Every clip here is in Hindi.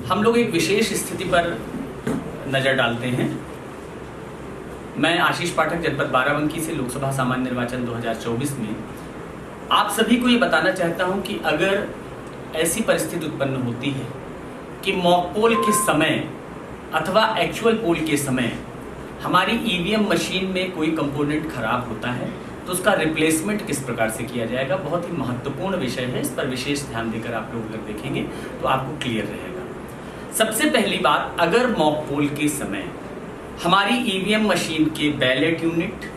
हम लोग एक विशेष स्थिति पर नज़र डालते हैं। मैं आशीष पाठक, जनपद बाराबंकी से लोकसभा सामान्य निर्वाचन 2024 में आप सभी को ये बताना चाहता हूं कि अगर ऐसी परिस्थिति उत्पन्न होती है कि मॉक पोल के समय अथवा एक्चुअल पोल के समय हमारी ईवीएम मशीन में कोई कंपोनेंट खराब होता है तो उसका रिप्लेसमेंट किस प्रकार से किया जाएगा, बहुत ही महत्वपूर्ण विषय है। इस पर विशेष ध्यान देकर आप लोग अगर देखेंगे तो आपको क्लियर रहेगा। सबसे पहली बात, अगर मॉक पोल के समय हमारी ईवीएम मशीन के बैलेट यूनिट,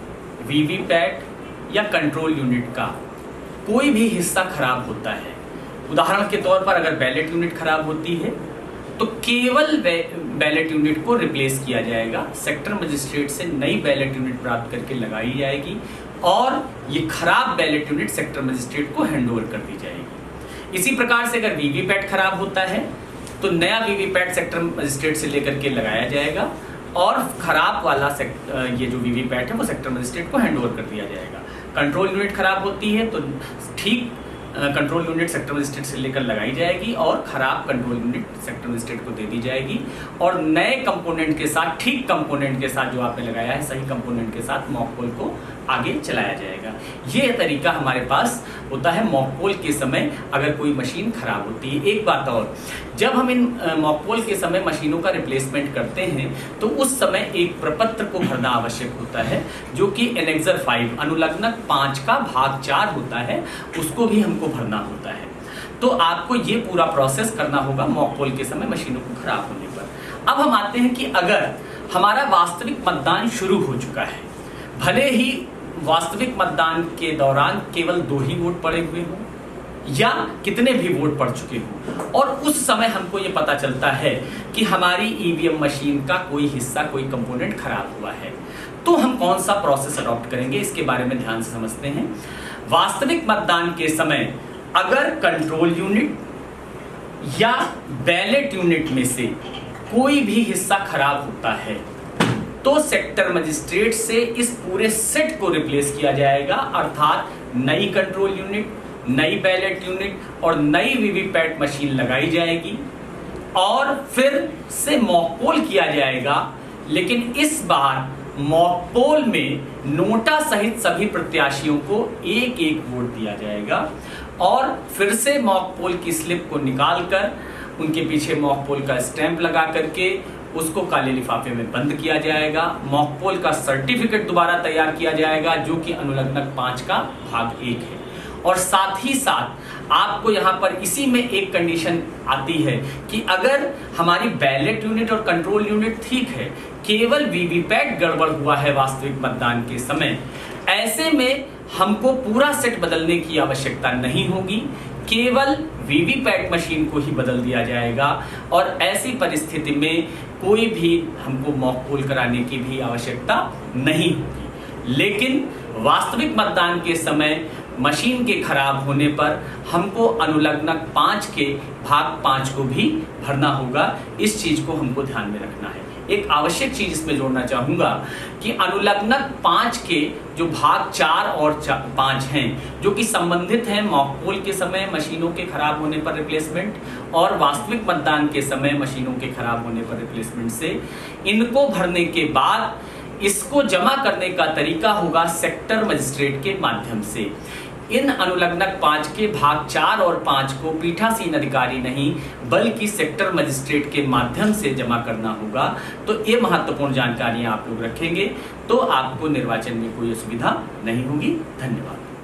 वीवीपैट या कंट्रोल यूनिट का कोई भी हिस्सा खराब होता है, उदाहरण के तौर पर अगर बैलेट यूनिट खराब होती है तो केवल बैलेट यूनिट को रिप्लेस किया जाएगा। सेक्टर मजिस्ट्रेट से नई बैलेट यूनिट प्राप्त करके लगाई जाएगी और ये खराब बैलेट यूनिट सेक्टर मजिस्ट्रेट को हैंडओवर कर दी जाएगी। इसी प्रकार से अगर वीवीपैट खराब होता है तो नया वीवीपैट सेक्टर मजिस्ट्रेट से लेकर के लगाया जाएगा और खराब वाला ये जो वीवीपैट है वो सेक्टर मजिस्ट्रेट को हैंडओवर कर दिया जाएगा। कंट्रोल यूनिट खराब होती है तो ठीक कंट्रोल यूनिट सेक्टर मजिस्ट्रेट से लेकर लगाई जाएगी और खराब कंट्रोल यूनिट सेक्टर मजिस्ट्रेट को दे दी जाएगी और नए कंपोनेंट के साथ, ठीक कंपोनेंट के साथ जो आपने लगाया है, सही कंपोनेंट के साथ मॉक पोल को आगे चलाया जाएगा। ये तरीका हमारे पास होता है मॉक पोल के समय अगर कोई मशीन खराब होती है। एक बात और, जब हम इन मॉक पोल के समय मशीनों का रिप्लेसमेंट करते हैं तो उस समय एक प्रपत्र को भरना आवश्यक होता है जो कि एनेक्सर 5 अनुलग्नक 5 का भाग 4 होता है, उसको भी हमको भरना होता है। तो आपको ये पूरा प्रोसेस करना होगा मॉक पोल के समय मशीनों को खराब होने पर। अब हम आते हैं कि अगर हमारा वास्तविक मतदान शुरू हो चुका है, भले ही वास्तविक मतदान के दौरान केवल 2 ही वोट पड़े हुए हों या कितने भी वोट पड़ चुके हों, और उस समय हमको ये पता चलता है कि हमारी ईवीएम मशीन का कोई हिस्सा, कोई कंपोनेंट खराब हुआ है, तो हम कौन सा प्रोसेस अडॉप्ट करेंगे, इसके बारे में ध्यान से समझते हैं। वास्तविक मतदान के समय अगर कंट्रोल यूनिट या बैलेट यूनिट में से कोई भी हिस्सा खराब होता है तो सेक्टर मजिस्ट्रेट से इस पूरे सेट को रिप्लेस किया जाएगा, अर्थात नई कंट्रोल यूनिट, नई बैलेट यूनिट और नई वीवीपैट मशीन लगाई जाएगी और फिर से मॉक पोल किया जाएगा। लेकिन इस बार मॉक पोल में नोटा सहित सभी प्रत्याशियों को एक एक वोट दिया जाएगा और फिर से मॉक पोल की स्लिप को निकालकर उनके पीछे मॉक पोल का स्टैंप लगा करके उसको काले लिफाफे में बंद किया जाएगा। मॉक पोल का सर्टिफिकेट दोबारा तैयार किया जाएगा जो कि अनुलग्नक 5 का भाग 1 है। और साथ ही साथ आपको यहाँ पर इसी में एक कंडीशन आती है कि अगर हमारी बैलेट यूनिट और कंट्रोल यूनिट ठीक है, केवल वीवीपैट गड़बड़ हुआ है वास्तविक मतदान के समय, ऐसे में हमको पूरा सेट बदलने की आवश्यकता नहीं होगी, केवल वीवीपैट मशीन को ही बदल दिया जाएगा और ऐसी परिस्थिति में कोई भी हमको मॉक पोल कराने की भी आवश्यकता नहीं होगी। लेकिन वास्तविक मतदान के समय मशीन के खराब होने पर हमको अनुलग्नक 5 के भाग 5 को भी भरना होगा। इस चीज को हमको ध्यान में रखना है। एक आवश्यक चीज इसमें जोड़ना चाहूंगा कि अनुलग्नक 5 के जो भाग 4 और 5 हैं जो कि संबंधित हैं मॉक पोल के समय मशीनों के खराब होने पर रिप्लेसमेंट और वास्तविक मतदान के समय मशीनों के खराब होने पर रिप्लेसमेंट से, इनको भरने के बाद इसको जमा करने का तरीका होगा सेक्टर मजिस्ट्रेट के माध्यम से। इन अनुलग्नक 5 के भाग 4 और 5 को पीठासीन अधिकारी नहीं बल्कि सेक्टर मजिस्ट्रेट के माध्यम से जमा करना होगा। तो ये महत्वपूर्ण जानकारियां आप लोग रखेंगे तो आपको निर्वाचन में कोई असुविधा नहीं होगी। धन्यवाद।